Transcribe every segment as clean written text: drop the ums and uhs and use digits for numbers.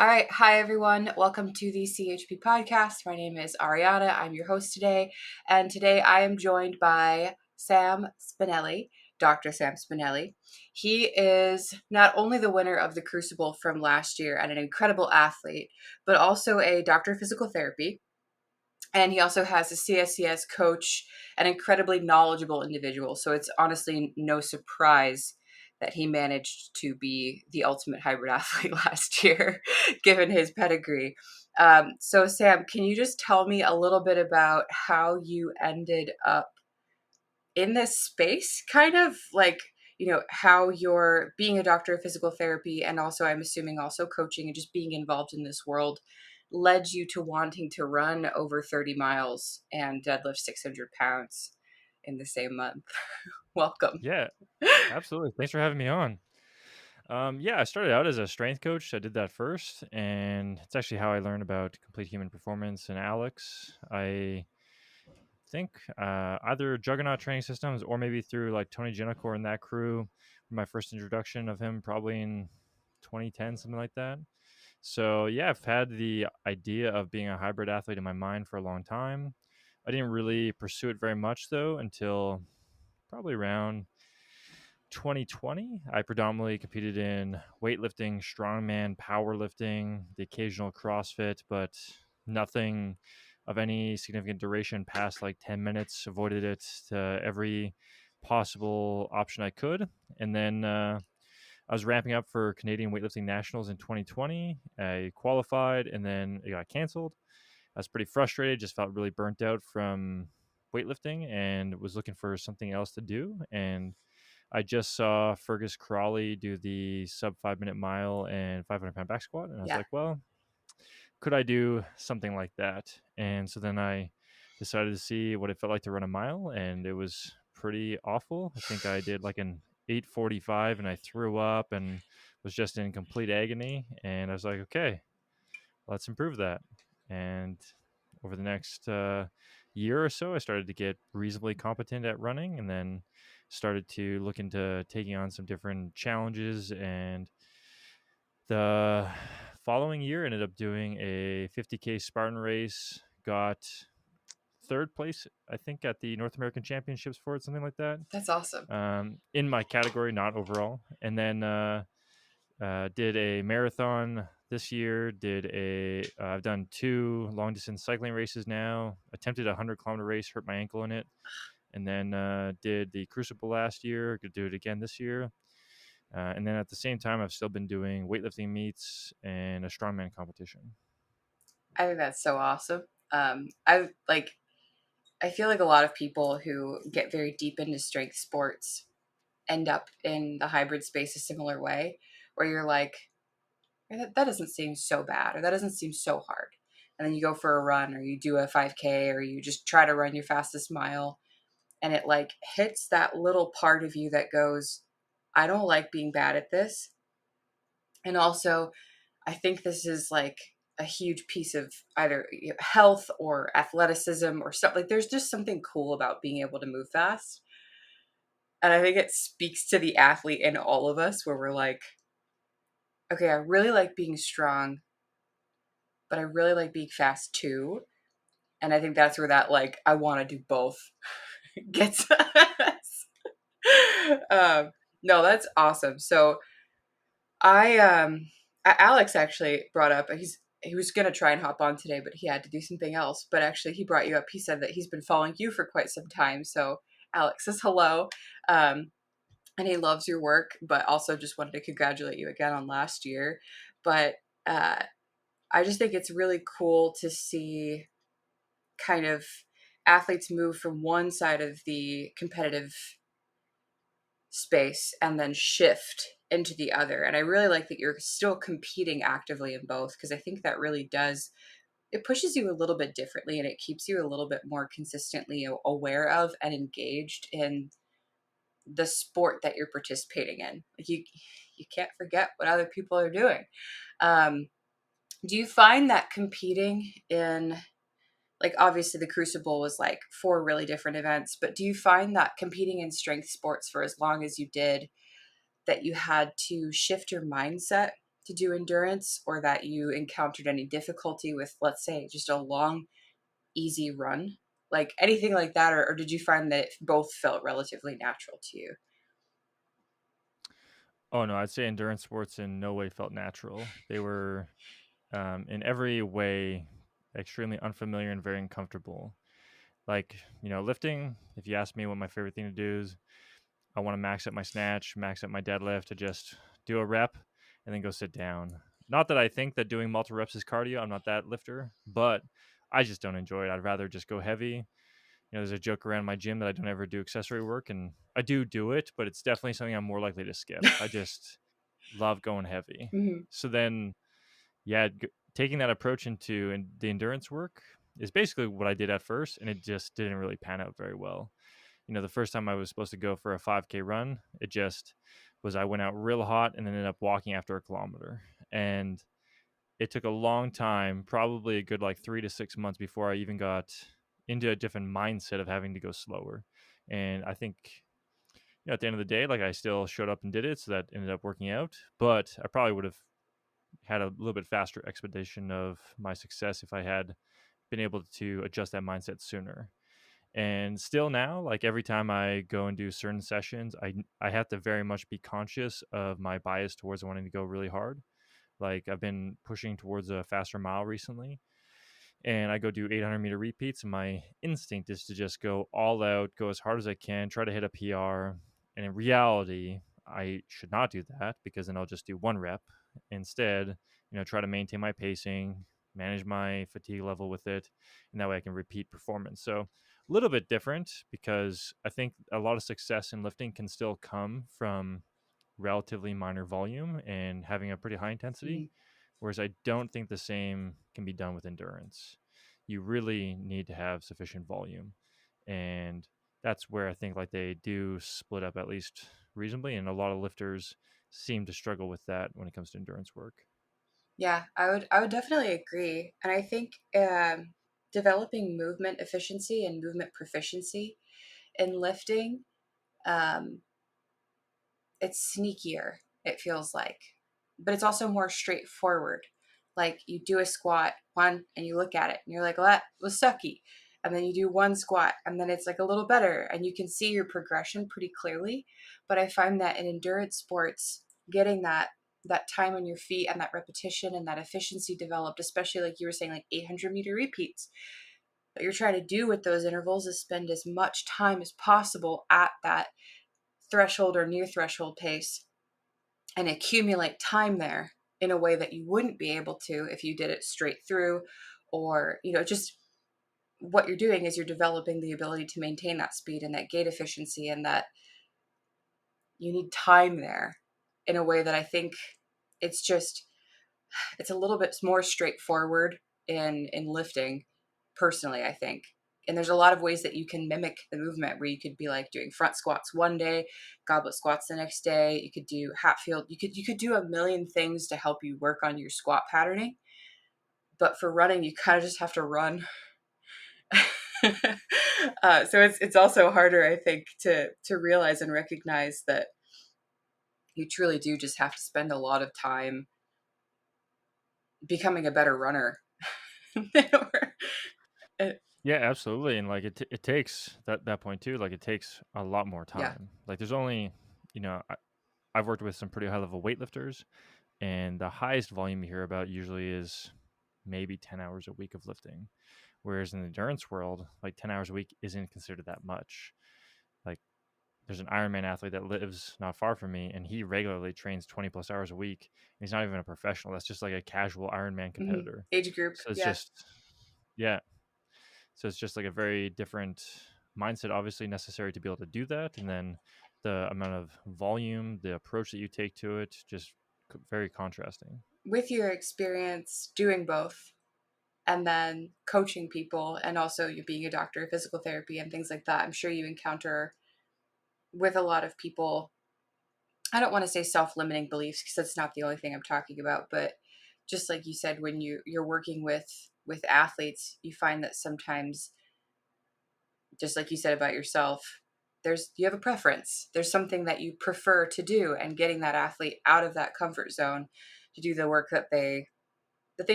All right. Hi, everyone. Welcome to the CHP podcast. My name is Ariana. I'm your host today. And today I am joined by Sam Spinelli, Dr. Sam Spinelli. He is not only the winner of the Crucible from last year and an incredible athlete, but also a doctor of physical therapy. And he also has a CSCS coach, an incredibly knowledgeable individual. So it's honestly no surprise that he managed to be the ultimate hybrid athlete last year, given his pedigree. So, Sam, can you just tell me a little bit about how you ended up in this space? Kind of like, how you're being a doctor of physical therapy and also, I'm assuming, also coaching and just being involved in this world led you to wanting to run over 30 miles and deadlift 600 pounds in the same month. Welcome. Yeah, absolutely. Thanks for having me on. I started out as a strength coach. I did that first, and it's actually how I learned about complete human performance and Alex. I think either Juggernaut training systems or maybe through like Tony Genacor and that crew. My first introduction of him probably in 2010, something like that. So yeah, I've had the idea of being a hybrid athlete in my mind for a long time. I didn't really pursue it very much though until probably around 2020. I predominantly competed in weightlifting, strongman, powerlifting, the occasional CrossFit, but nothing of any significant duration past like 10 minutes. Avoided it to every possible option I could. And then I was ramping up for Canadian Weightlifting Nationals in 2020. I qualified and then it got canceled. I was pretty frustrated, just felt really burnt out from weightlifting and was looking for something else to do. And I just saw Fergus Crawley do the sub 5 minute mile and 500-pound back squat. And I was Yeah. like, well, could I do something like that? And so then I decided to see what it felt like to run a mile. And it was pretty awful. I think I did like an 8:45 and I threw up and was just in complete agony. And I was like, okay, let's improve that. And over the next year or so, I started to get reasonably competent at running and then started to look into taking on some different challenges. And the following year, ended up doing a 50K Spartan race, got third place, I think, at the North American Championships for it, something like that. That's awesome. In my category, not overall. And then did a marathon this year. I've done two long distance cycling races now. Attempted a 100-kilometer race, hurt my ankle in it, and then did the Crucible last year. Could do it again this year. And then at the same time, I've still been doing weightlifting meets and a strongman competition. I think that's so awesome. I feel like a lot of people who get very deep into strength sports end up in the hybrid space a similar way, where you're like, that doesn't seem so bad, or that doesn't seem so hard. And then you go for a run, or you do a 5K, or you just try to run your fastest mile, and it like hits that little part of you that goes, I don't like being bad at this. And also, I think this is like a huge piece of either health or athleticism or stuff. Like, there's just something cool about being able to move fast. And I think it speaks to the athlete in all of us where we're like, okay, I really like being strong, but I really like being fast too. And I think that's where that, like, I want to do both gets us. No, that's awesome. So I, Alex actually brought up, he was going to try and hop on today, but he had to do something else. But actually, he brought you up. He said that he's been following you for quite some time. So Alex says hello. And he loves your work, but also just wanted to congratulate you again on last year. But I just think it's really cool to see kind of athletes move from one side of the competitive space and then shift into the other. And I really like that you're still competing actively in both, because I think that really does, it pushes you a little bit differently, and it keeps you a little bit more consistently aware of and engaged in the sport that you're participating in. Like, you can't forget what other people are doing. Do you find that competing in, like, obviously the Crucible was like 4 really different events, but do you find that competing in strength sports for as long as you did, that you had to shift your mindset to do endurance, or that you encountered any difficulty with, let's say, just a long, easy run? Like anything like that, or did you find that both felt relatively natural to you? Oh no, I'd say endurance sports in no way felt natural. They were in every way extremely unfamiliar and very uncomfortable. Like, lifting, if you ask me what my favorite thing to do is, I want to max out my snatch, max out my deadlift, to just do a rep and then go sit down. Not that I think that doing multiple reps is cardio. I'm not that lifter, but I just don't enjoy it. I'd rather just go heavy. There's a joke around my gym that I don't ever do accessory work, and I do it, but it's definitely something I'm more likely to skip. I just love going heavy. Hmm. So then, yeah, taking that approach into the endurance work is basically what I did at first, and it just didn't really pan out very well. The first time I was supposed to go for a 5K run, it just was, I went out real hot and then ended up walking after a kilometer. And it took a long time, probably a good like 3 to 6 months before I even got into a different mindset of having to go slower. And I think, at the end of the day, like, I still showed up and did it. So that ended up working out. But I probably would have had a little bit faster expedition of my success if I had been able to adjust that mindset sooner. And still now, like, every time I go and do certain sessions, I have to very much be conscious of my bias towards wanting to go really hard. Like, I've been pushing towards a faster mile recently, and I go do 800-meter repeats, and my instinct is to just go all out, go as hard as I can, try to hit a PR. And in reality, I should not do that, because then I'll just do one rep. Instead, try to maintain my pacing, manage my fatigue level with it, and that way I can repeat performance. So a little bit different, because I think a lot of success in lifting can still come from relatively minor volume and having a pretty high intensity. Hmm. Whereas I don't think the same can be done with endurance. You really need to have sufficient volume. And that's where I think, like, they do split up at least reasonably. And a lot of lifters seem to struggle with that when it comes to endurance work. Yeah, I would definitely agree, and I think developing movement efficiency and movement proficiency in lifting, um, it's sneakier, it feels like, but it's also more straightforward. Like you do a squat one and you look at it and you're like, well, that was sucky. And then you do one squat and then it's like a little better and you can see your progression pretty clearly. But I find that in endurance sports, getting that time on your feet and that repetition and that efficiency developed, especially like you were saying, like 800-meter repeats, what you're trying to do with those intervals is spend as much time as possible at that threshold or near threshold pace and accumulate time there in a way that you wouldn't be able to if you did it straight through, or just what you're doing is you're developing the ability to maintain that speed and that gait efficiency, and that you need time there in a way that I think it's just it's a little bit more straightforward in lifting, personally, I think. And there's a lot of ways that you can mimic the movement, where you could be like doing front squats one day, goblet squats the next day. You could do Hatfield. You could do a million things to help you work on your squat patterning. But for running, you kind of just have to run. So it's also harder, I think, to realize and recognize that you truly do just have to spend a lot of time becoming a better runner. Yeah, absolutely. And like, it takes that point too. Like, it takes a lot more Yeah. time. Like, there's only, I've worked with some pretty high level weightlifters, and the highest volume you hear about usually is maybe 10 hours a week of lifting. Whereas in the endurance world, like, 10 hours a week isn't considered that much. Like, there's an Ironman athlete that lives not far from me, and he regularly trains 20 plus hours a week. And he's not even a professional. That's just like a casual Ironman Hmm. competitor. Age group. So it's Yeah. just, yeah. So it's just like a very different mindset, obviously necessary to be able to do that. And then the amount of volume, the approach that you take to it, just very contrasting. With your experience doing both and then coaching people, and also you being a doctor of physical therapy and things like that, I'm sure you encounter with a lot of people, I don't want to say self-limiting beliefs because that's not the only thing I'm talking about, but just like you said, when you're working with athletes, you find that sometimes, just like you said about yourself, you have a preference. There's something that you prefer to do, and getting that athlete out of that comfort zone to do the work that they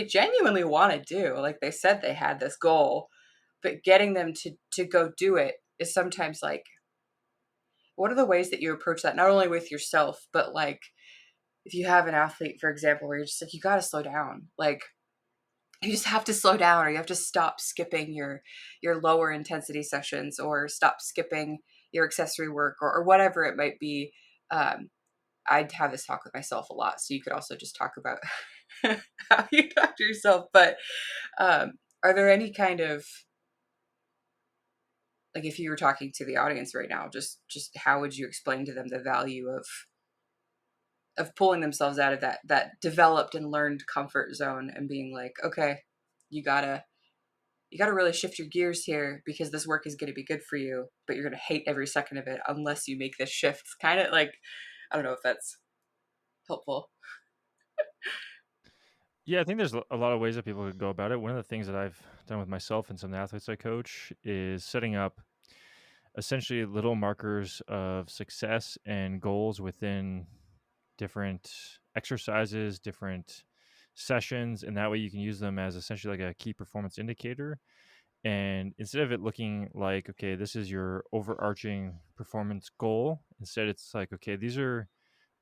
genuinely want to do. Like they said they had this goal, but getting them to go do it is sometimes like, what are the ways that you approach that, not only with yourself, but like if you have an athlete, for example, where you're just like, you got to slow down. Like you just have to slow down, or you have to stop skipping your lower intensity sessions, or stop skipping your accessory work, or whatever it might be. um, I'd have this talk with myself a lot, so you could also just talk about how you talk to yourself. But um, are there any kind of, like, if you were talking to the audience right now, just how would you explain to them the value of pulling themselves out of that developed and learned comfort zone and being like, okay, you gotta you got to really shift your gears here, because this work is going to be good for you, but you're going to hate every second of it unless you make this shift. It's kind of like, I don't know if that's helpful. Yeah, I think there's a lot of ways that people could go about it. One of the things that I've done with myself and some of the athletes I coach is setting up essentially little markers of success and goals within different exercises, different sessions, and that way you can use them as essentially like a key performance indicator. And instead of it looking like, okay, this is your overarching performance goal, instead it's like, okay, these are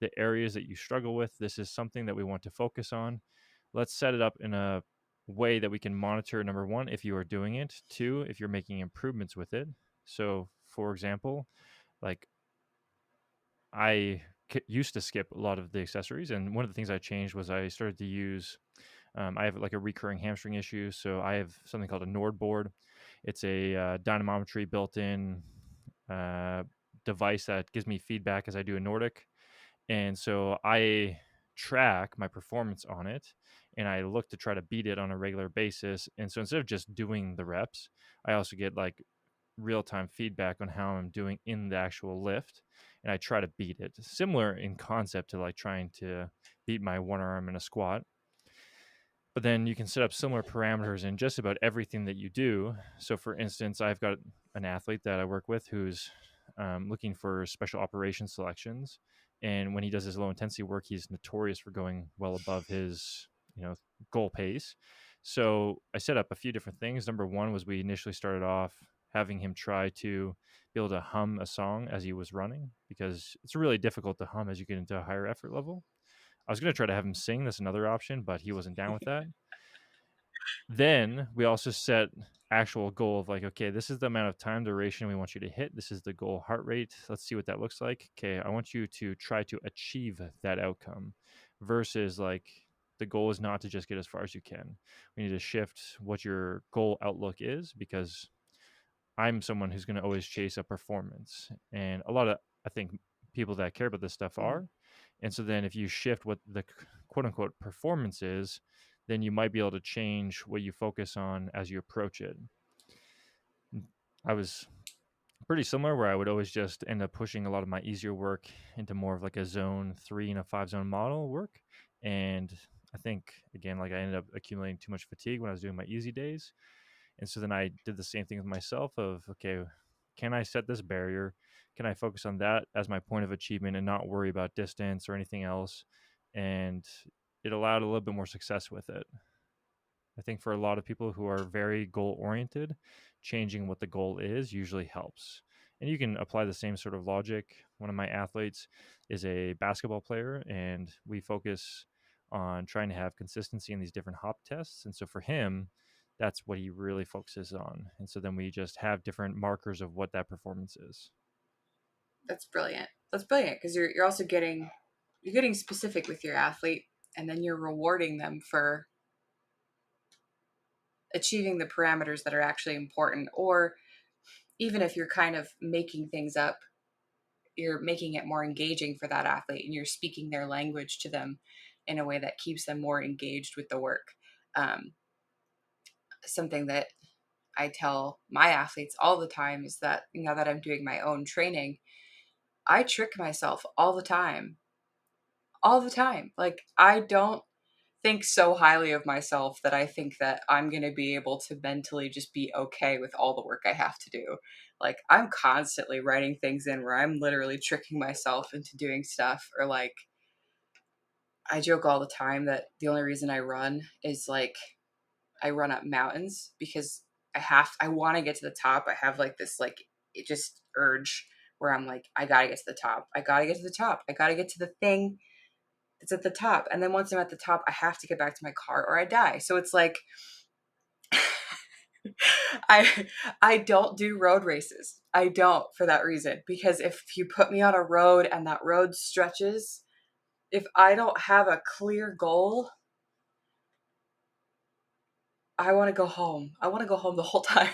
the areas that you struggle with. This is something that we want to focus on. Let's set it up in a way that we can monitor, number one, if you are doing it, two, if you're making improvements with it. So, for example, like I used to skip a lot of the accessories, and one of the things I changed was I started to use. I have like a recurring hamstring issue, so I have something called a Nord board. It's a dynamometry built-in uh, device that gives me feedback as I do a Nordic, and so I track my performance on it, and I look to try to beat it on a regular basis. And so instead of just doing the reps, I also get like real time feedback on how I'm doing in the actual lift, and I try to beat it. Similar in concept to like trying to beat my one arm in a squat. But then you can set up similar parameters in just about everything that you do. So, for instance, I've got an athlete that I work with who's looking for special operations selections, and when he does his low intensity work, he's notorious for going well above his goal pace. So I set up a few different things. Number one was we initially started off having him try to be able to hum a song as he was running, because it's really difficult to hum as you get into a higher effort level. I was going to try to have him sing. That's another option, but he wasn't down with that. Then we also set actual goal of like, okay, this is the amount of time duration we want you to hit. This is the goal heart rate. Let's see what that looks like. Okay, I want you to try to achieve that outcome, versus like the goal is not to just get as far as you can. We need to shift what your goal outlook is, because I'm someone who's going to always chase a performance. And a lot of, I think, people that care about this stuff Mhm. are. And so then if you shift what the quote unquote performance is, then you might be able to change what you focus on as you approach it. I was pretty similar, where I would always just end up pushing a lot of my easier work into more of like a zone 3 and a 5 zone model work. And I think, again, like I ended up accumulating too much fatigue when I was doing my easy days. And so then I did the same thing with myself of, okay, can I set this barrier? Can I focus on that as my point of achievement and not worry about distance or anything else? And it allowed a little bit more success with it. I think for a lot of people who are very goal oriented, changing what the goal is usually helps. And you can apply the same sort of logic. One of my athletes is a basketball player, and we focus on trying to have consistency in these different hop tests. And so for him, that's what he really focuses on. And so then we just have different markers of what that performance is. That's brilliant. That's brilliant, because you're also getting specific with your athlete, and then you're rewarding them for achieving the parameters that are actually important. Or even if you're kind of making things up, you're making it more engaging for that athlete, and you're speaking their language to them in a way that keeps them more engaged with the work. Um, Something that I tell my athletes all the time is that now that I'm doing my own training, I trick myself all the time. Like, I don't think so highly of myself that I think that I'm going to be able to mentally just be okay with all the work I have to do. Like, I'm constantly writing things in where I'm literally tricking myself into doing stuff, or like I joke all the time that the only reason I run is like I run up mountains because I want to get to the top. I have like this like it just urge where I'm like I got to get to the top. I got to get to the top. I got to get to the thing that's at the top. And then once I'm at the top, I have to get back to my car or I die. So it's like I I don't do road races. I don't for that reason because if you put me on a road and that road stretches, if I don't have a clear goal, I want to go home. I want to go home the whole time.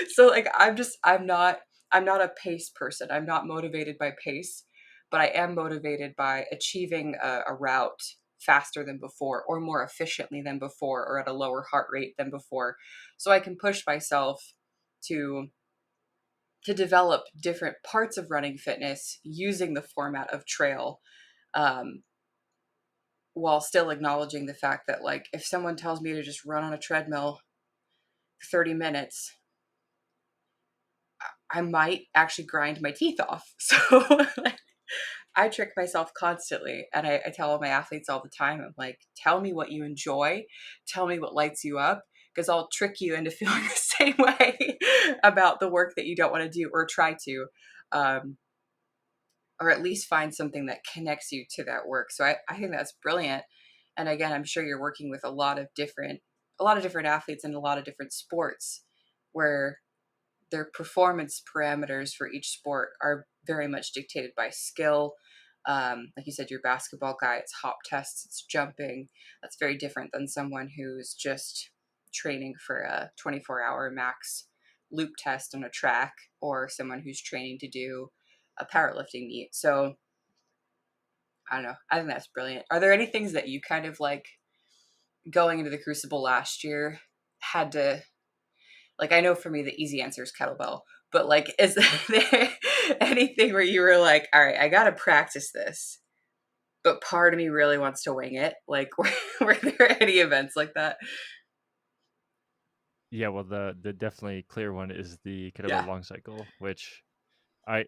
So like I'm not a pace person. I'm not motivated by pace, but I am motivated by achieving a route faster than before or more efficiently than before or at a lower heart rate than before so I can push myself to develop different parts of running fitness using the format of trail, um, while still acknowledging the fact that like if someone tells me to just run on a treadmill 30 minutes, I might actually grind my teeth off. So like, I trick myself constantly. And I tell all my athletes all the time, I'm like, tell me what you enjoy. Tell me what lights you up. Because I'll trick you into feeling the same way about the work that you don't want to do or try to. Um, or at least find something that connects you to that work. So I think that's brilliant. And again, I'm sure you're working with a lot of different athletes in a lot of different sports where their performance parameters for each sport are very much dictated by skill. Like you said, your basketball guy, it's hop tests, it's jumping. That's very different than someone who's just training for a 24-hour max loop test on a track or someone who's training to do a powerlifting meet. So I don't know. I think that's brilliant. Are there any things that you kind of like going into the Crucible last year had to like I know for me the easy answer is kettlebell, but like is there anything where you were like, all right, I gotta practice this, but part of me really wants to wing it? Like were there any events like that? Yeah, well, the definitely clear one is the kettlebell Yeah. long cycle, which I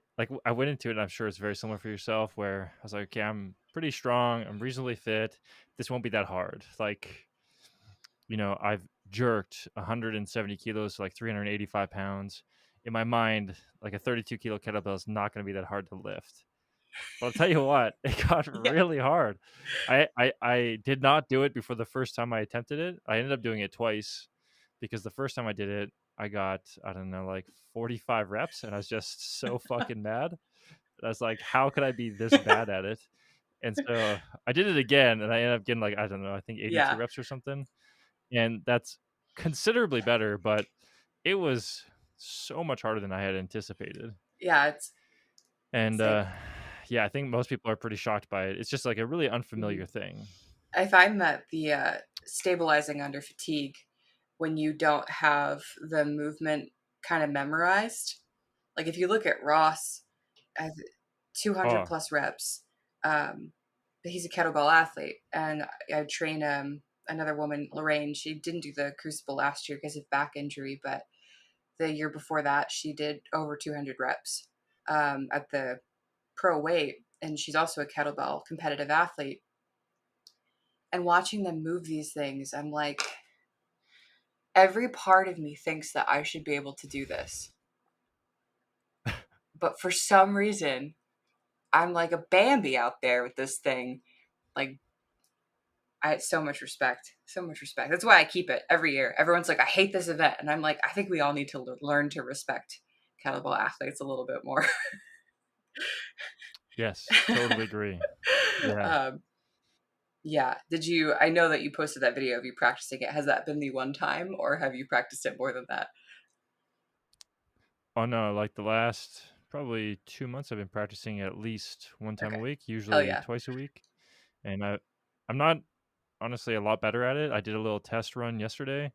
went into it, and I'm sure it's very similar for yourself, where I was like, okay, I'm pretty strong, I'm reasonably fit. This won't be that hard. Like, I've jerked 170 kilos, so like 385 pounds. In my mind, like a 32 kilo kettlebell is not going to be that hard to lift. But I'll tell you what, it got Yeah. really hard. I did not do it before the first time I attempted it. I ended up doing it twice because the first time I did it, I got, I don't know, like 45 reps, and I was just so fucking mad. And I was like, how could I be this bad at it? And so I did it again, and I ended up getting like, I don't know, I think 82 Yeah. reps or something. And that's considerably better, but it was so much harder than I had anticipated. Yeah, And it's like yeah, I think most people are pretty shocked by it. It's just like a really mhm. unfamiliar thing. I find that the stabilizing under fatigue when you don't have the movement kind of memorized. Like if you look at Ross, as 200 Oh, plus reps. But he's a kettlebell athlete, and I train another woman, Lorraine. She didn't do the Crucible last year because of back injury, but the year before that, she did over 200 reps at the pro weight, and she's also a kettlebell competitive athlete. And watching them move these things, I'm like, every part of me thinks that I should be able to do this, but for some reason, I'm like a Bambi out there with this thing, like I so much respect, so much respect. That's why I keep it every year. Everyone's like, I hate this event, and I'm like, I think we all need to learn to respect kettlebell athletes a little bit more. yes, totally agree. Yeah. um, yeah. Did you? I know that you posted that video of you practicing it. Has that been the one time, or have you practiced it more than that? Oh no, like the last probably 2 months, I've been practicing at least one time a Okay. week, Hell usually yeah. twice a week. And I'm not honestly a lot better at it. I did a little test run yesterday,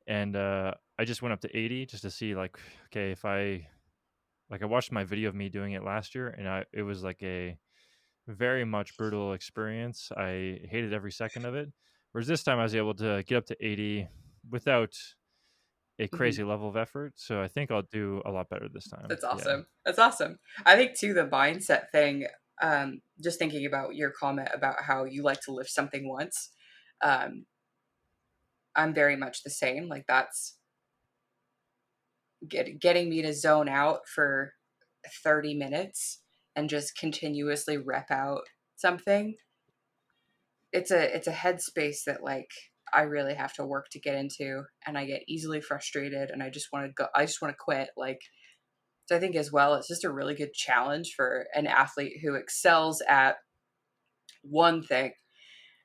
and I just went up to 80 just to see like, okay, if I like I watched my video of me doing it last year, and it was like a very much brutal experience. I hated every second of it. Whereas this time I was able to get up to 80 without a Hmm. crazy level of effort. So I think I'll do a lot better this time. That's Yeah. awesome. That's awesome. I think too the mindset thing. Just thinking about your comment about how you like to lift something once. Um, I'm very much the same. Like that's getting me to zone out for 30 minutes and just continuously rep out something. It's a headspace that like I really have to work to get into, and I get easily frustrated and I just want to quit. Like, so I think as well it's just a really good challenge for an athlete who excels at one thing,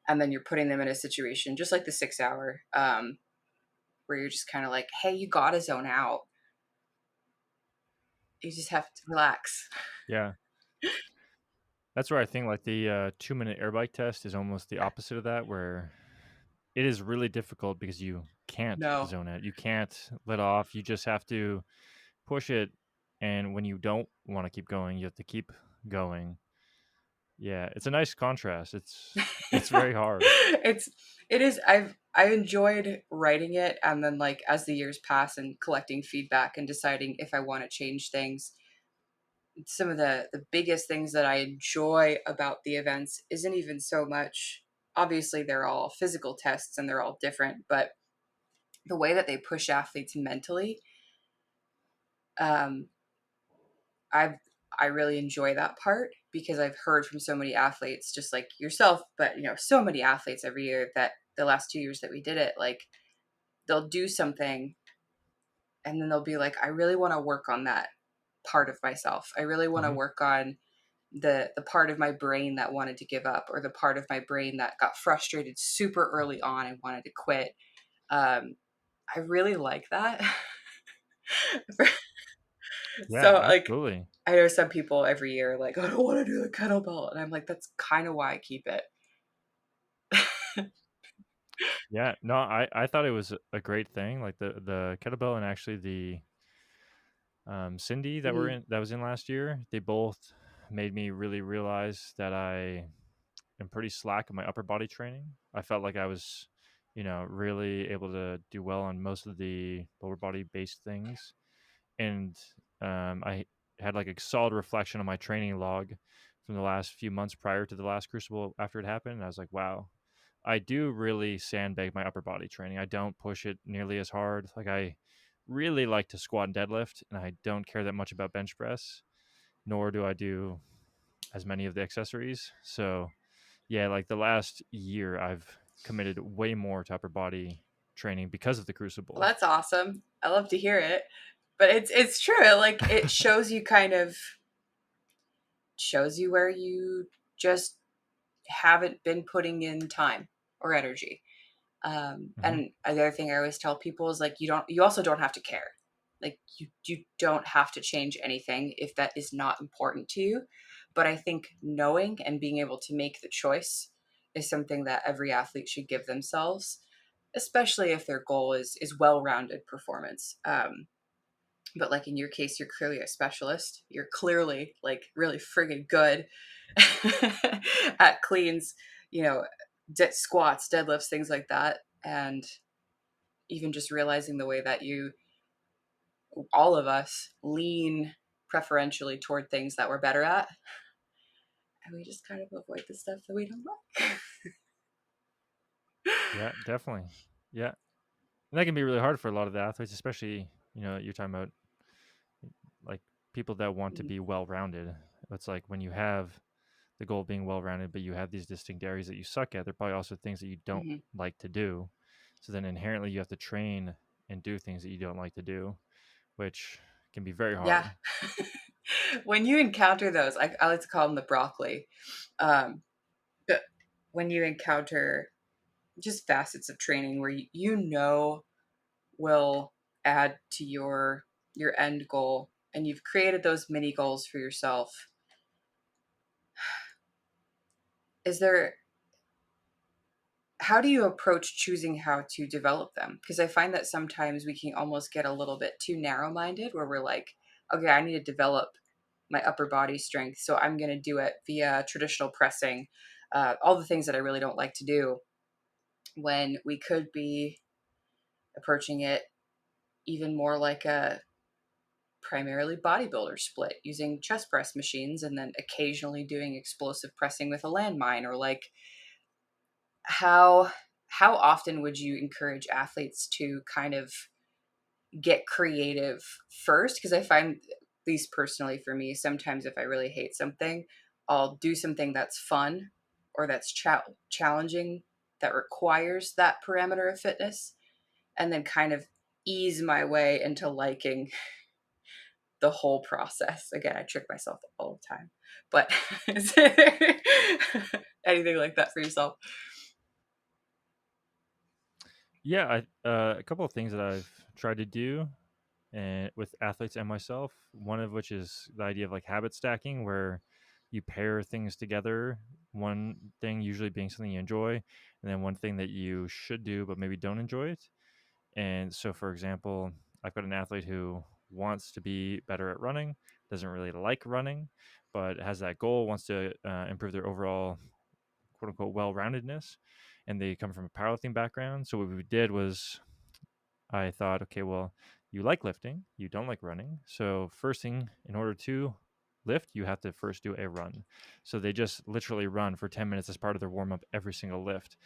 and then you're putting them in a situation just like the 6 hour, where you're just kind of like, hey, you gotta zone out. You just have to relax. Yeah. That's where I think like the 2 minute air bike test is almost the opposite of that, where it is really difficult because you can't No. zone out. You can't let off. You just have to push it. And when you don't want to keep going, you have to keep going. Yeah, it's a nice contrast. It's very hard. it's it is I've enjoyed writing it, and then like as the years pass and collecting feedback and deciding if I want to change things. Some of the biggest things that I enjoy about the events isn't even so much, obviously they're all physical tests and they're all different, but the way that they push athletes mentally, um, I've I really enjoy that part because I've heard from so many athletes, just like yourself, but so many athletes every year that the last 2 years that we did it, like they'll do something and then they'll be like, I really want to work on that part of myself. I really want to Hmm. work on the part of my brain that wanted to give up, or the part of my brain that got frustrated super early on and wanted to quit. I really like that. Yeah, So like absolutely. I know some people every year like, I don't want to do the kettlebell, and I'm like, that's kind of why I keep it. Yeah, no, I thought it was a great thing. Like the kettlebell and actually the Cindy Mhm. that was in last year. They both made me really realize that I am pretty slack in my upper body training. I felt like I was, really able to do well on most of the lower body based things, and I had like a solid reflection on my training log from the last few months prior to the last Crucible after it happened. And I was like, wow, I do really sandbag my upper body training. I don't push it nearly as hard. Like I really like to squat and deadlift, and I don't care that much about bench press, nor do I do as many of the accessories. So yeah, like the last year, I've committed way more to upper body training because of the Well, Crucible. that's awesome. I love to hear it. But it's true. Like it shows you kind of shows you where you just haven't been putting in time or energy. Hmm. And the other thing I always tell people is like you also don't have to care. Like you don't have to change anything if that is not important to you. But I think knowing and being able to make the choice is something that every athlete should give themselves, especially if their goal is well-rounded performance. But like in your case, you're clearly a specialist. You're clearly like really friggin' good at cleans, you know, squats, deadlifts, things like that. And even just realizing the way that all of us, lean preferentially toward things that we're better at. And we just kind of avoid the stuff that we don't like. Yeah, definitely. Yeah. And that can be really hard for a lot of the athletes, especially, you're talking about like people that want to be well rounded. It's like when you have the goal of being well rounded, but you have these distinct areas that you suck at, there are probably also things that you don't Mm-hmm. like to do. So then inherently you have to train and do things that you don't like to do, which can be very Yeah. hard. When you encounter those, I like to call them the broccoli. Um, but when you encounter just facets of training where will add to your end goal, and you've created those mini goals for yourself, is there how do you approach choosing how to develop them? Because I find that sometimes we can almost get a little bit too narrow minded where we're like, okay, I need to develop my upper body strength, so I'm going to do it via traditional pressing, all the things that I really don't like to do, when we could be approaching it even more like a primarily bodybuilder split using chest press machines and then occasionally doing explosive pressing with a landmine, or like how how often would you encourage athletes to kind of get creative first? Because I find, at least personally for me, sometimes if I really hate something, I'll do something that's fun or that's challenging, that requires that parameter of fitness, and then kind of ease my way into liking the whole process. Again, I trick myself all the time. But is there anything like that for yourself? Yeah, a couple of things that I've tried to do and with athletes and myself, one of which is the idea of like habit stacking, where you pair things together. One thing usually being something you enjoy, and then one thing that you should do but maybe don't enjoy it. And so, for example, I've got an athlete who wants to be better at running, doesn't really like running, but has that goal, wants to improve their overall quote unquote well roundedness. And they come from a powerlifting background. So, what we did was I thought, okay, well, you like lifting, you don't like running. So, first thing, in order to lift, you have to first do a run. So, they just literally run for 10 minutes as part of their warm up every single lift.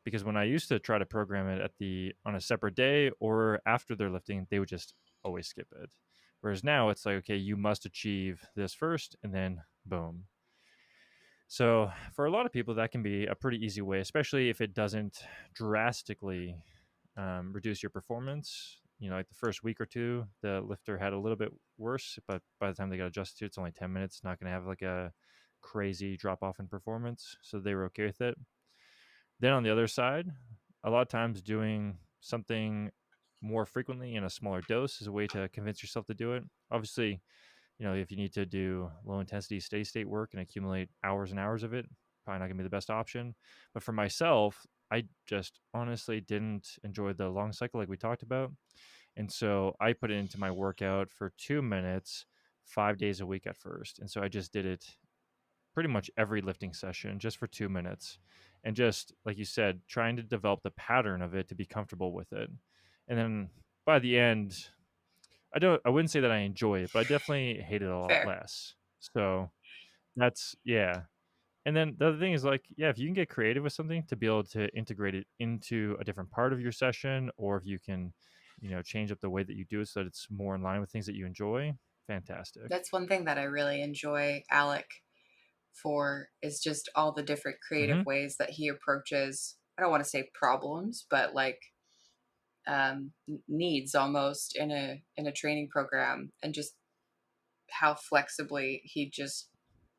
Because when I used to try to program it on a separate day or after their lifting, they would just always skip it. Whereas now it's like, okay, you must achieve this first and then boom. So for a lot of people, that can be a pretty easy way, especially if it doesn't drastically reduce your performance. You know, like the first week or two, the lifter had a little bit worse, but by the time they got adjusted to it, it's only 10 minutes, not going to have like a crazy drop off in performance. So they were okay with it. Then on the other side, a lot of times doing something more frequently in a smaller dose is a way to convince yourself to do it. Obviously, you know, if you need to do low intensity steady state work and accumulate hours and hours of it, probably not gonna be the best option. But for myself, I just honestly didn't enjoy the long cycle like we talked about. And so I put it into my workout for 2 minutes, 5 days a week at first. And so I just did it pretty much every lifting session just for 2 minutes. And just like you said, trying to develop the pattern of it to be comfortable with it. And then by the end, I wouldn't say that I enjoy it, but I definitely hate it a lot Fair. less. So that's yeah. And then the other thing is like, yeah, if you can get creative with something to be able to integrate it into a different part of your session, or if you can, you know, change up the way that you do it so that it's more in line with things that you enjoy, fantastic. That's one thing that I really enjoy Alec for, is just all the different creative Hmm. ways that he approaches, I don't want to say problems, but like needs almost in a training program, and just how flexibly he just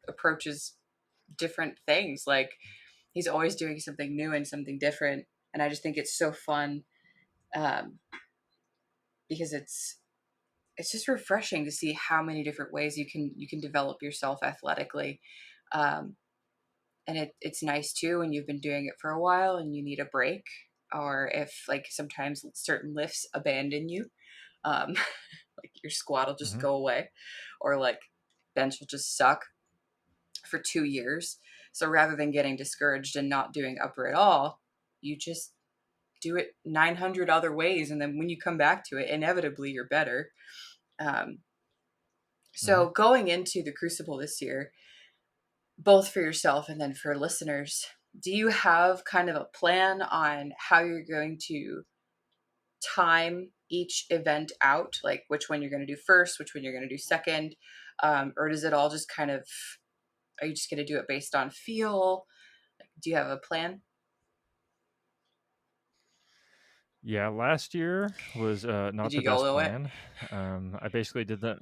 approaches different things. Like he's always doing something new and something different, and I just think it's so fun, um, because it's just refreshing to see how many different ways you can develop yourself athletically. Um, and it's nice too when you've been doing it for a while and you need a break, or if like sometimes certain lifts abandon you, um, like your squat will just Hmm. go away, or like bench will just suck for 2 years. So rather than getting discouraged and not doing upper at all, you just do it 900 other ways, and then when you come back to it, inevitably you're better. um, Hmm. so going into the Crucible this year, both for yourself and then for listeners, do you have kind of a plan on how you're going to time each event out, like which one you're going to do first, which one you're going to do second, or does it all just kind of, are you just going to do it based on feel? Like, do you have a plan? Yeah, last year was Did not the you best YOLO it? plan. I basically did that.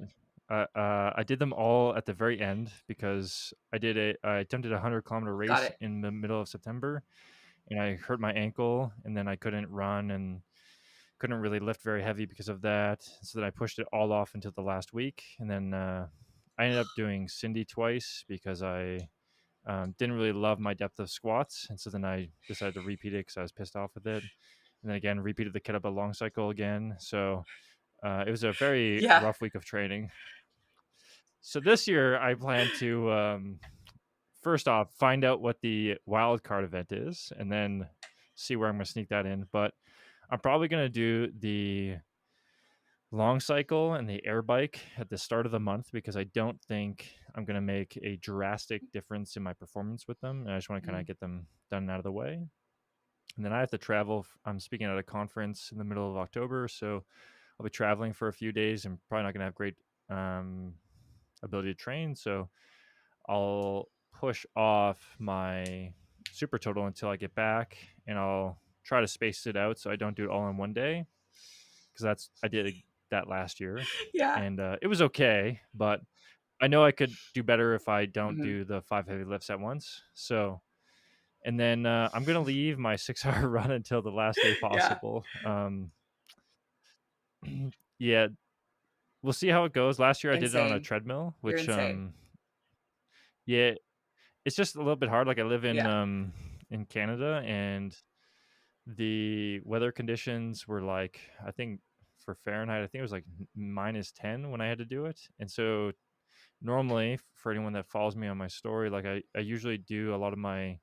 I did them all at the very end because I attempted a 100-kilometer Got race it. in the middle of September, and I hurt my ankle, and then I couldn't run and couldn't really lift very heavy because of that. So then I pushed it all off until the last week, and then I ended up doing Cindy twice because I didn't really love my depth of squats, and so then I decided to repeat it because I was pissed off with it, and then again repeated the kettlebell long cycle again. So it was a very Yeah. rough week of training. So this year I plan to first off find out what the wild card event is, and then see where I'm going to sneak that in. But I'm probably going to do the long cycle and the air bike at the start of the month, because I don't think I'm going to make a drastic difference in my performance with them. And I just want to kind Mm. of get them done and out of the way. And then I have to travel. I'm speaking at a conference in the middle of October. So I'll be traveling for a few days and probably not going to have great um, ability to train. So I'll push off my super total until I get back, and I'll try to space it out so I don't do it all in one day, because I did that last year, Yeah. and it was okay, but I know I could do better if I don't Hmm. do the 5 heavy lifts at once. So, and then I'm gonna leave my 6 hour run until the last day Yeah. possible. Yeah, we'll see how it goes. Last year I did it on a Insane. treadmill, You're which insane. yeah, it's just a little bit hard. Like I live Yeah. in Canada, and the weather conditions were like, I think for Fahrenheit, I think it was like -10 when I had to do it. And so normally, for anyone that follows me on my story, like I usually do a lot of my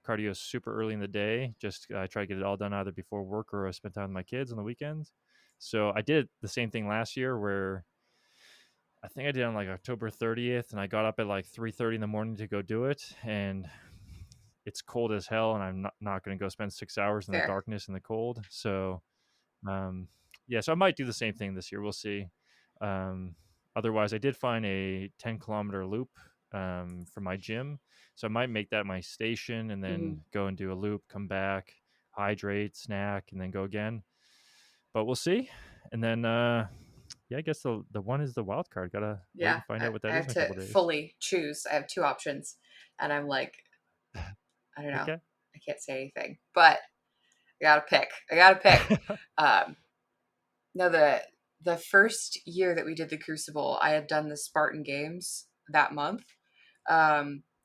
cardio super early in the day. Just I try to get it all done either before work or I spend time with my kids on the weekends. So I did the same thing last year, where I think I did on like October 30th, and I got up at like 3:30 in the morning to go do it. And it's cold as hell, and I'm not going to go spend 6 hours in the Fair. darkness and the cold. So, um, yeah, so I might do the same thing this year. We'll see. Um, Otherwise, I did find a 10-kilometer loop from my gym. So I might make that my station and Hmm. then go and do a loop, come back, hydrate, snack, and then go again. But we'll see. And then, yeah, I guess the one is the wild card. Gotta wait Yeah. and find I, out what I that is have in a to couple days. fully choose. I have two options, and I'm like, I don't know. Okay. I can't say anything, but I gotta pick. I gotta pick. Um, no, the first year that we did the Crucible, I had done the Spartan Games that month,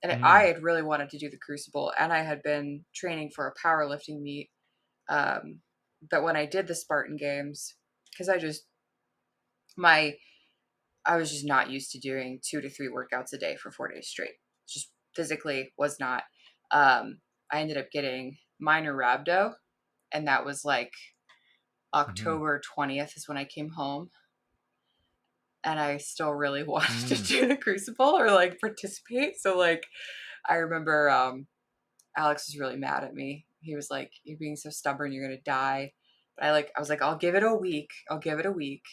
and I Mm, had really wanted to do the Crucible, and I had been training for a powerlifting meet. Um, but when I did the Spartan Games, because my I was just not used to doing 2 to 3 workouts a day for 4 days straight. Just physically was not. I ended up getting minor rhabdo, and that was like hmm October 20th is when I came home, and I still really wanted to mm, do the Crucible or like participate. So like I remember Alex was really mad at me. He was like, "You're being so stubborn. You're gonna die." But I was like, "I'll give it a week. I'll give it a week."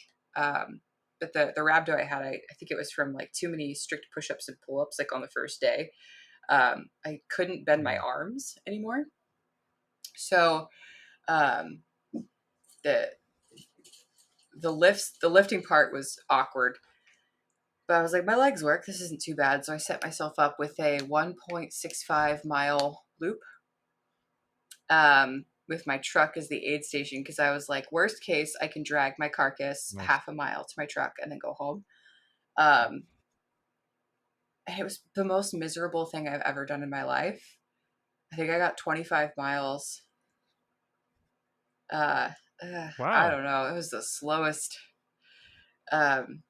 But the rhabdo I had, I think it was from like too many strict push-ups and pull-ups like on the first day. I couldn't bend my mm. arms anymore. So um, the the lifting part was awkward. But I was like, my legs work. This isn't too bad. So I set myself up with a 1.65 mile loop with my truck as the aid station because I was like, worst case, I can drag my carcass Nice. half a mile to my truck and then go home. Um, and it was the most miserable thing I've ever done in my life. I think I got 25 miles. Uh, I Wow. don't know. It was the slowest, um,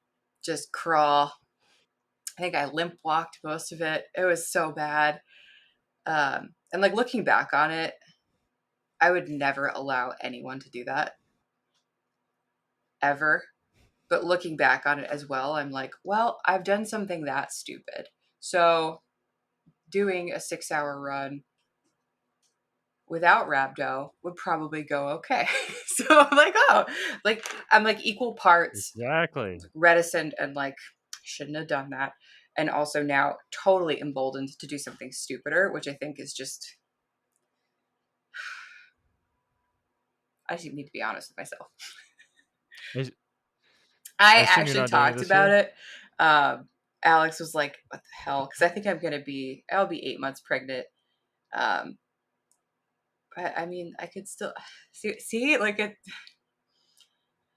just crawl. I think I limp walked most of it. It was so bad. And like looking back on it, I would never allow anyone to do that ever. But looking back on it as well, I'm like, well, I've done something that stupid. So doing a 6 hour run without rhabdo would probably go okay. So I'm like, oh, like I'm like equal parts Exactly. reticent and like shouldn't have done that. And also now totally emboldened to do something stupider, which I think is just I just need to be honest with myself. Is I I assume you're actually not doing it talked this about year? it. Alex was like, "What the hell?" Because I think I'll be 8 months pregnant. Um, but I mean, I could still see like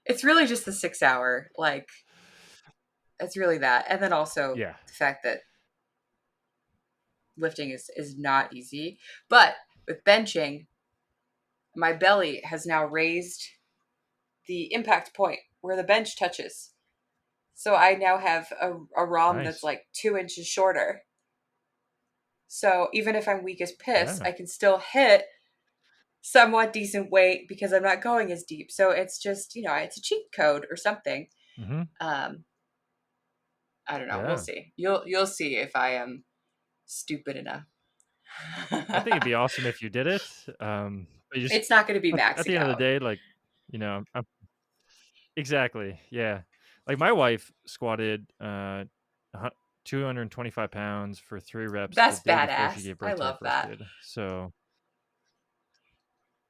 it's really just the 6 hour. Like it's really that, and then also Yeah. the fact that lifting is not easy. But with benching, my belly has now raised the impact point where the bench touches. So I now have a ROM that's Nice. like 2 inches shorter. So even if I'm weak as piss, Yeah. I can still hit somewhat decent weight because I'm not going as deep. So it's just, it's a cheat code or something. Hmm. Um, I don't know. We'll Yeah. see. You'll see if I am stupid enough. I think it'd be awesome if you did it. But you just It's not going to be at the maxing end of the out. day, like, exactly, yeah. Like my wife squatted 225 pounds for 3 reps the That's day before she badass. gave I birth to her love first that. kid. So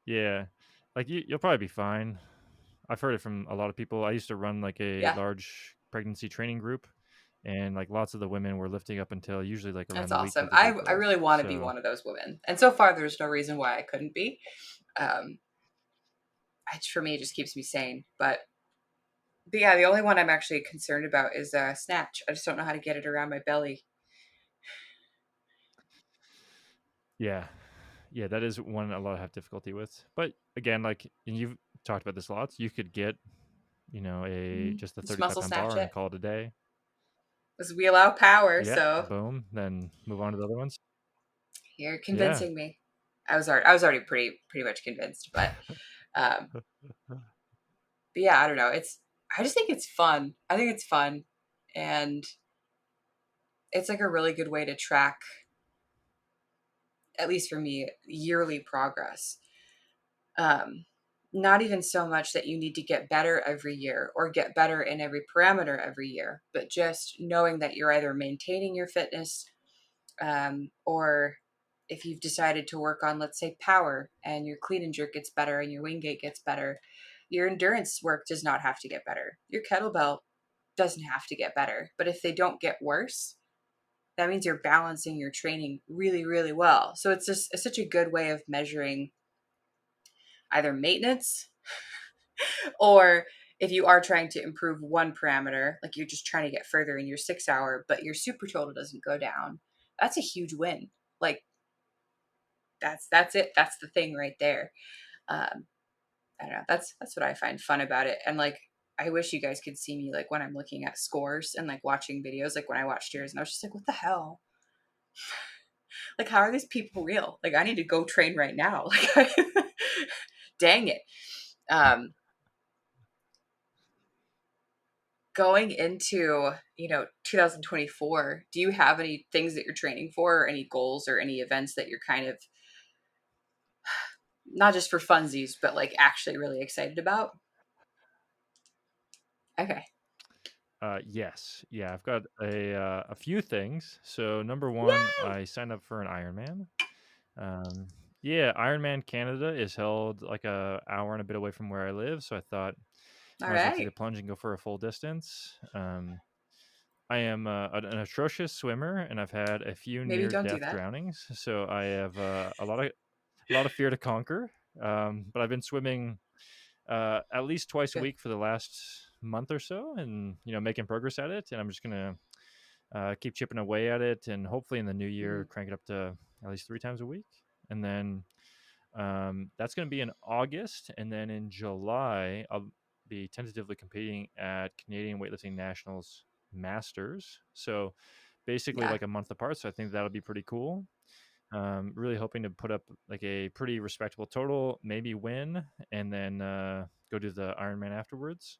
yeah, like you'll probably be fine. I've heard it from a lot of people. I used to run like a Yeah, large pregnancy training group, and like lots of the women were lifting up until usually like around that's the week awesome. that they I gave I birth. really want to be So one of those women, and so far there's no reason why I couldn't be. Um, for me, it just keeps me sane. But yeah, the only one I'm actually concerned about is snatch. I just don't know how to get it around my belly. yeah, yeah, that is one a lot have difficulty with. But again, like and you've talked about this lots, you could get a just a Just 35 muscle pound snatch bar and it. call it a day. Because we allow power, Yeah, so boom, then move on to the other ones. you're Yeah. convincing me. I was already pretty much convinced, um, but yeah, I don't know. I just think it's fun. I think it's fun, and it's like a really good way to track, at least for me, yearly progress. Um, Not even so much that you need to get better every year or get better in every parameter every year, but just knowing that you're either maintaining your fitness, or if you've decided to work on, let's say, power, and your clean and jerk gets better and your wingate gets better, your endurance work does not have to get better. Your kettlebell doesn't have to get better. But if they don't get worse, that means you're balancing your training really, really well. So it's such a good way of measuring either maintenance, or if you are trying to improve one parameter, like you're just trying to get further in your 6 hour, but your super total doesn't go down, that's a huge win. Like that's it. That's the thing right there. Um, I don't know. That's what I find fun about it. And like, I wish you guys could see me like when I'm looking at scores and like watching videos, like when I watched yours, and I was just like, what the hell? Like, how are these people real? Like, I need to go train right now. Like, dang it. Um, Going into 2024, do you have any things that you're training for, or any goals or any events that you're kind of not just for funsies but like actually really excited about? Okay. Yes, yeah, I've got a few things. So number one, Yay. I signed up for an Ironman. Um, yeah, Ironman Canada is held like a hour and a bit away from where I live, so I thought All might as well take right. the plunge and go for a full distance. I am an atrocious swimmer, and I've had a few Maybe don't do near-death that. drownings, so I have a lot of fear to conquer. But I've been swimming at least twice a Good. week for the last month or so, and making progress at it. And I'm just gonna keep chipping away at it, and hopefully in the new year Mhm. crank it up to at least 3 times a week. And then that's going to be in August, and then in July I'll be tentatively competing at Canadian Weightlifting Nationals Masters. So basically Yeah. like a month apart. So I think that'll be pretty cool. Really hoping to put up like a pretty respectable total, maybe win, and then go do the Ironman afterwards.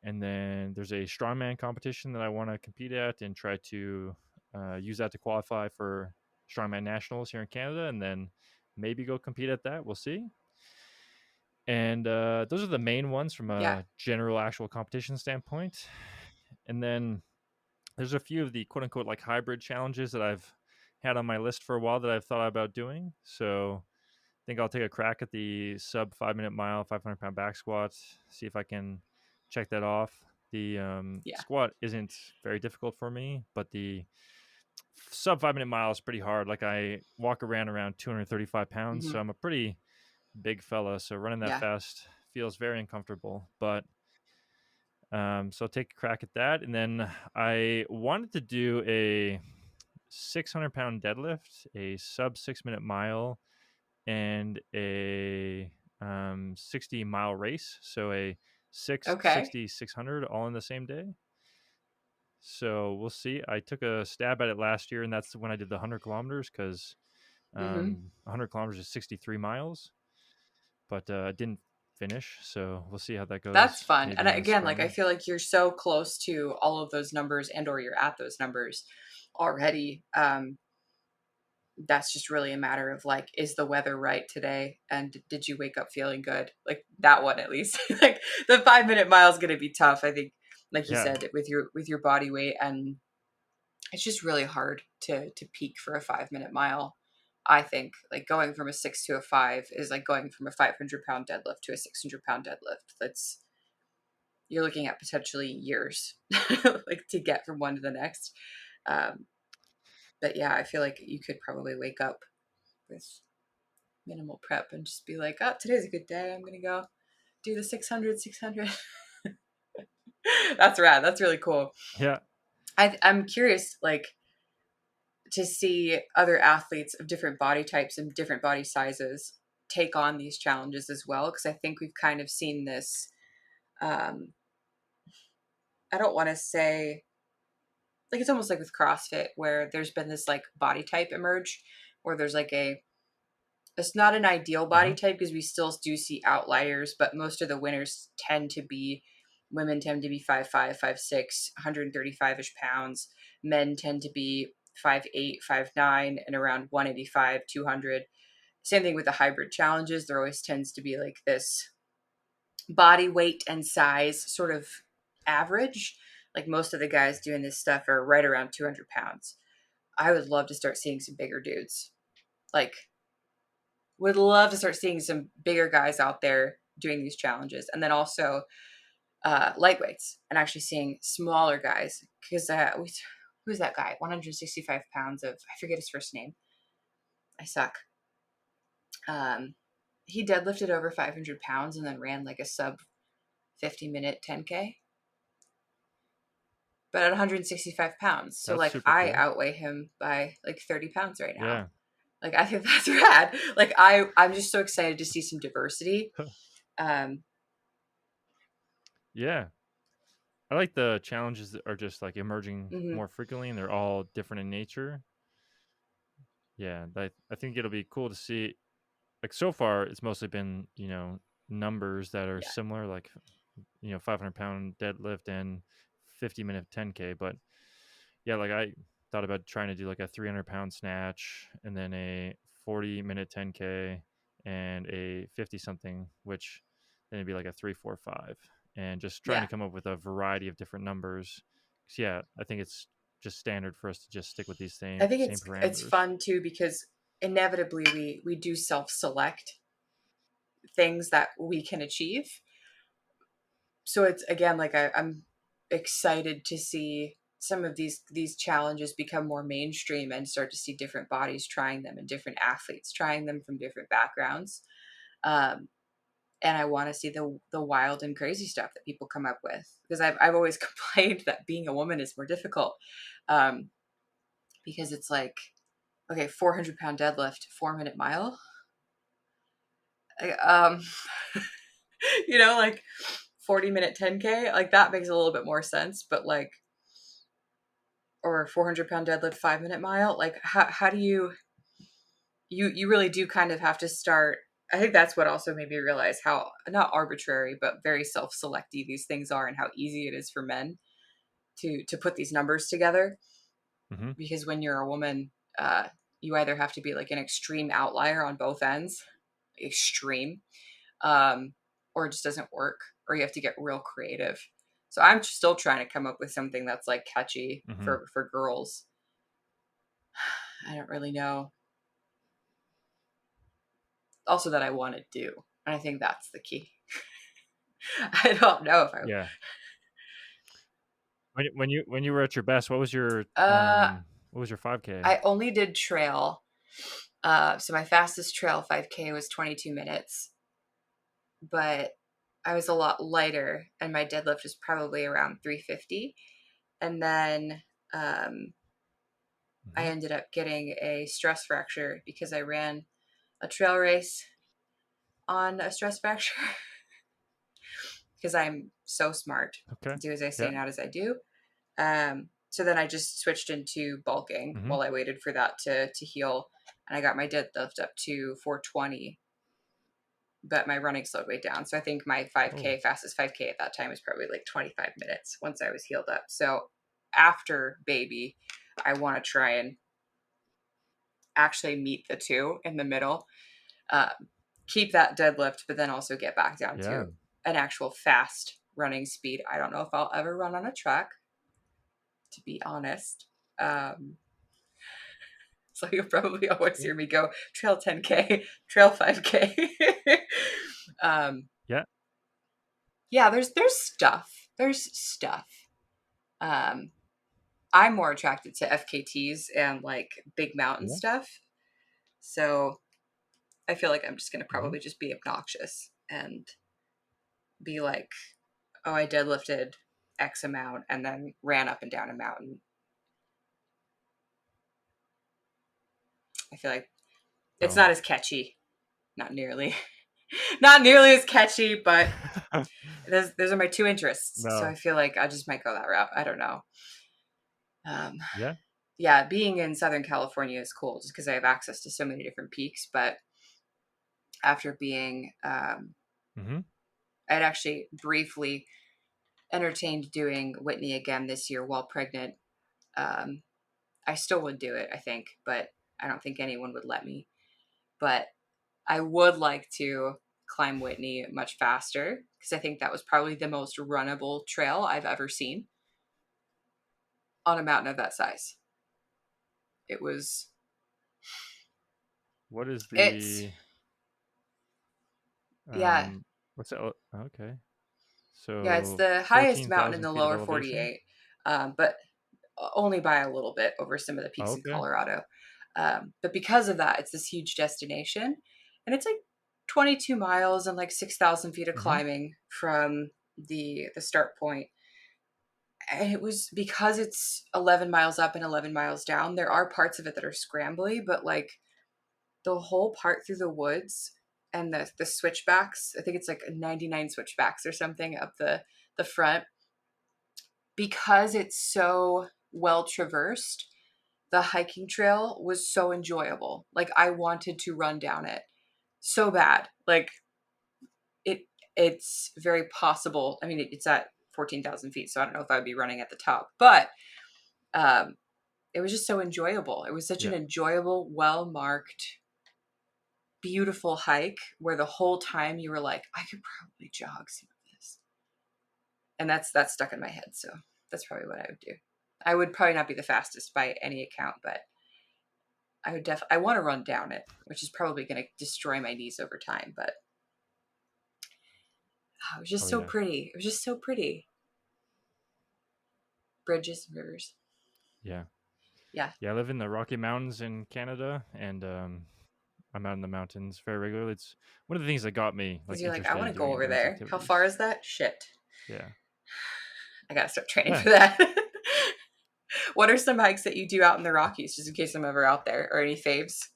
And then there's a strongman competition that I want to compete at and try to use that to qualify for strongman nationals here in Canada, and then maybe go compete at that. We'll see. And those are the main ones from Yeah. a general actual competition standpoint. And then there's a few of the quote unquote like hybrid challenges that I've had on my list for a while that I've thought about doing. So I think I'll take a crack at the sub 5 minute mile, 500-pound back squat, see if I can check that off. The Yeah. squat isn't very difficult for me, but the sub 5 minute mile is pretty hard. Like I walk around 235 pounds, Hmm. so I'm a pretty big fella. So running that Yeah. fast feels very uncomfortable. But so I'll take a crack at that, and then I wanted to do a 600-pound deadlift, a sub 6 minute mile, and a 60-mile race. So a 6, Okay. 60, 600 all in the same day. So we'll see. I took a stab at it last year, and that's when I did the 100 kilometers because Hmm. 100 kilometers is 63 miles. but I didn't finish. So we'll see how that That's goes. fun. Maybe And in the again, like I spring. feel like you're so close to all of those numbers and or you're at those numbers already. That's just really a matter of like, is the weather right today? And did you wake up feeling good? Like that one at least. Like the 5 minute mile is gonna be tough. I think, like you Yeah, said, with your body weight, and it's just really hard to peak for a 5 minute mile. I think like going from a 6 to a 5 is like going from a 500 pound deadlift to a 600 pound deadlift. That's You're looking at potentially years like to get from one to the next. Um, but yeah, I feel like you could probably wake up with minimal prep and just be like, oh, today's a good day. I'm going to go do the 600. That's rad. That's really cool. yeah, I'm curious, like, to see other athletes of different body types and different body sizes take on these challenges as well. Because I think we've kind of seen this. Um, I don't want to say like it's almost like with CrossFit where there's been this like body type emerge where there's like a it's not an ideal body hmm type because we still do see outliers, but most of the winners tend to be women tend to be 5'5", 5'6", 135-ish pounds. Men tend to be 5'8", 5'9", and around 185, 200. Same thing with the hybrid challenges. There always tends to be like this body weight and size sort of average. Like most of the guys doing this stuff are right around 200 pounds. I would love to start seeing some bigger dudes. Like, would love to start seeing some bigger guys out there doing these challenges. And then also lightweights and actually seeing smaller guys. Because who's that guy? 165 pounds of, I forget his first name. I suck. Um, he deadlifted over 500 pounds and then ran like a sub 50-minute 10K. But at 165 pounds. So that's like super I cool. outweigh him by like 30 pounds right now. Yeah, Like I think that's rad. Like I'm just so excited to see some diversity. Um, yeah. I like the challenges that are just like emerging mhm. more frequently, and they're all different in nature. Yeah, I think it'll be cool to see. Like so far, it's mostly been numbers that are Yeah. similar, like 500-pound deadlift and 50-minute 10K. But yeah, like I thought about trying to do like a 300-pound snatch and then a 40-minute 10K and a 50 something, which then it'd be like a 345, and just trying Yeah. to come up with a variety of different numbers. 'Cause, yeah, I think it's just standard for us to just stick with these I same think same it's parameters. fun too because inevitably we do self-select things that we can achieve. So it's again like I'm excited to see some of these challenges become more mainstream and start to see different bodies trying them and different athletes trying them from different backgrounds. Um, and I want to see the wild and crazy stuff that people come up with because I've always complained that being a woman is more difficult um, because it's like okay, 400-pound deadlift, 4 minute mile. Um, like 40-minute 10K, like that makes a little bit more sense. But like, or 400-pound deadlift, 5 minute mile, like how do you really do kind of have to start. I think that's what also made me realize how not arbitrary, but very self-selecty these things are and how easy it is for men to put these numbers together. hmm Because when you're a woman, you either have to be like an extreme outlier on both ends, extreme, um, or it just doesn't work, or you have to get real creative. So I'm still trying to come up with something that's like catchy hmm for girls. I don't really know. Also, that I want to do, and I think that's the key. I don't know if Yeah. When you were at your best, I. what was your 5K? I only did trail. So my fastest trail 5K was 22 minutes, but I was a lot lighter, and my deadlift was probably around 350. And then I hmm ended up getting a stress fracture because I ran a trail race on a stress fracture because I'm so smart. Okay. Do as I say, Yeah. not as I do. So then I just switched into bulking hmm while I waited for that to heal. And I got my deadlift up to 420. but my running slowed way down. So I think my Oh, 5K, fastest 5K at that time was probably like 25 minutes once I was healed up. So after baby, I want to try and actually meet the two in the middle, um, keep that deadlift, but then also get back down yeah. to an actual fast running speed. I don't know if I'll ever run on a track, to be honest. Um, so you'll probably always Yeah. hear me go trail 10K, trail 5K. um, Yeah. yeah, there's stuff. There's stuff. Um, I'm more attracted to FKTs and like big mountain Yeah. stuff. So I feel like I'm just gonna Hmm. probably just be obnoxious and be like, oh, I deadlifted X amount and then ran up and down a mountain. I feel like it's Oh. not as catchy. Not nearly. Not nearly as catchy, but those are my two interests. So No. I feel like I just might go that route. I don't know. Um, Yeah. yeah, being in Southern California is cool just because I have access to so many different peaks. But after being, Hmm. I'd actually briefly entertained doing Whitney again this year while pregnant. Um, I still would do it, I think, but I don't think anyone would let me. But I would like to climb Whitney much faster because I think that was probably the most runnable trail I've ever seen on a mountain of that size. It was, What is it's, the yeah, what's that? Okay. yeah, it's So the highest mountain in 14,000 the feet of lower elevation. 48, but only by a little bit over some of the Oh, peaks in okay. Colorado. But because of that, it's this huge destination. And it's like 22 miles and like 6,000 feet of Hmm. climbing from the start point. And it was because it's 11 miles up and 11 miles down. There are parts of it that are scrambly, but like the whole part through the woods and the switchbacks, I think it's like 99 switchbacks or something up the front, because it's so well traversed, the hiking trail was so enjoyable. Like I wanted to run down it so bad. Like it it's very possible. I mean, it's at 14,000 feet, so I don't know if I would be running at the top, but um, it was just so enjoyable. It was such an Yeah. enjoyable, well marked, beautiful hike where the whole time you were like, I could probably jog some of this, and that's stuck in my head. So that's probably what I would do. I would probably not be the fastest by any account, but I want to run down it, which is probably going to destroy my knees over time. But it was just Oh, so yeah. pretty. It was just so pretty. Bridges, rivers. Yeah. Yeah, Yeah. I live in the Rocky Mountains in Canada, and I'm out in the mountains very regularly. It's one of the things that got me because like you're like, I interested want in to go doing over endurance there. How far activities. is that? Shit, Yeah. I gotta start training Yeah. for that. What are some hikes that you do out in the Rockies, just in case I'm ever out there, or any faves?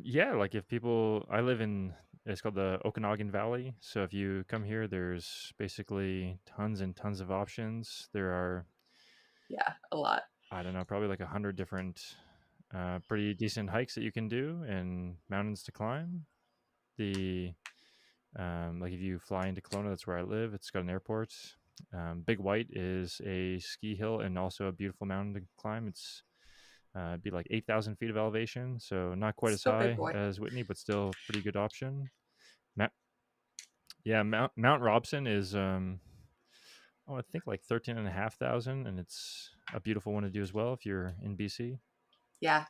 Yeah, like if people, I live in, it's called the Okanagan Valley. So if you come here, there's basically tons and tons of options. There are, Yeah, a lot. I don't know, probably like 100 different, pretty decent hikes that you can do and mountains to climb. The, like if you fly into Kelowna, that's where I live. It's got an airport. Big White is a ski hill and also a beautiful mountain to climb. It's be like 8,000 feet of elevation, so not quite as Still big high boy. as Whitney, but still pretty good option. Ma- yeah, Mount Robson is oh, I think like 13,500, and it's a beautiful one to do as well if you're in BC. Yeah,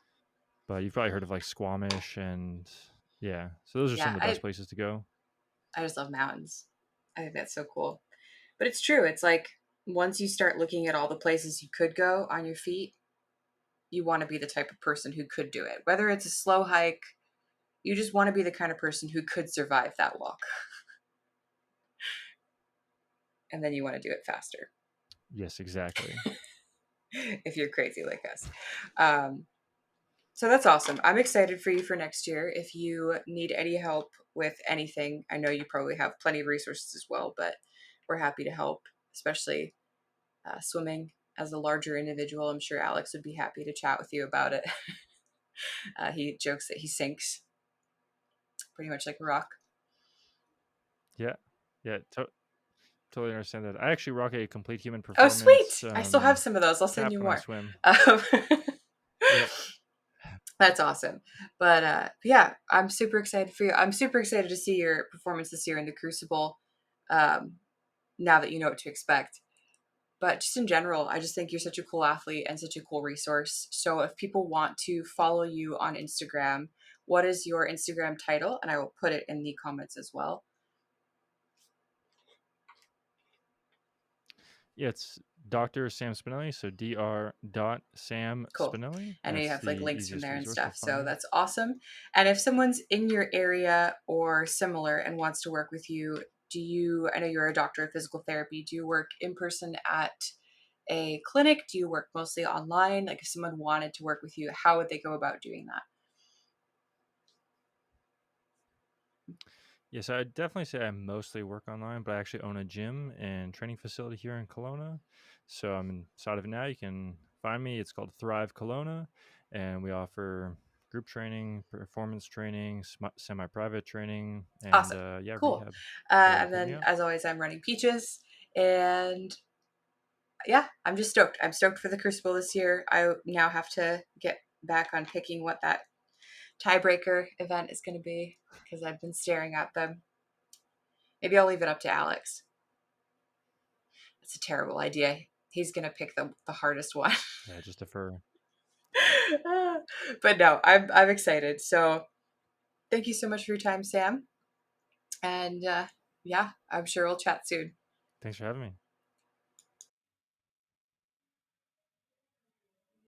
But you've probably heard of like Squamish and yeah, so those are some yeah. of the best I places to go. I just love mountains. I think that's so cool. But it's true. It's like once you start looking at all the places you could go on your feet, you want to be the type of person who could do it. Whether it's a slow hike, you just want to be the kind of person who could survive that walk. And then you want to do it faster Yes, exactly. if you're crazy like us. Um, so that's awesome. I'm excited for you for next year. If you need any help with anything, I know you probably have plenty of resources as well, but we're happy to help, especially swimming as a larger individual. I'm sure Alex would be happy to chat with you about it. He jokes that he sinks pretty much like a rock. Yeah. Yeah. Totally understand that. I actually rock a complete human Oh, performance sweet! I still have some of those. I'll send cap you when I more. swim. Um, Yeah. That's awesome. But yeah, I'm super excited for you. I'm super excited to see your performance this year in the Crucible. Um, now that you know what to expect. But just in general, I just think you're such a cool athlete and such a cool resource. So if people want to follow you on Instagram, what is your Instagram title? And I will put it in the comments as well. Yeah, it's Dr. Sam Spinelli. So Dr. Sam Cool. Spinelli. I know you That's have the like links from easiest there and resource to stuff. find So me. that's awesome. And if someone's in your area or similar and wants to work with you, I know you're a doctor of physical therapy, do you work in person at a clinic? Do you work mostly online? Like if someone wanted to work with you, how would they go about doing that? Yes, I'd definitely say I mostly work online, but I actually own a gym and training facility here in Kelowna. So I'm inside of it now. You can find me. It's called Thrive Kelowna, and we offer group training, performance training, semi-private training, and Awesome. yeah, Cool. rehab. So And hit me then, up. as always, I'm running Peaches. And yeah, I'm just stoked. I'm stoked for the Crucible this year. I now have to get back on picking what that tiebreaker event is going to be because I've been staring at them. Maybe I'll leave it up to Alex. It's a terrible idea. He's going to pick the hardest one. Yeah, just defer. But no, I'm excited. So thank you so much for your time, Sam. And yeah, I'm sure we'll chat soon. Thanks for having me.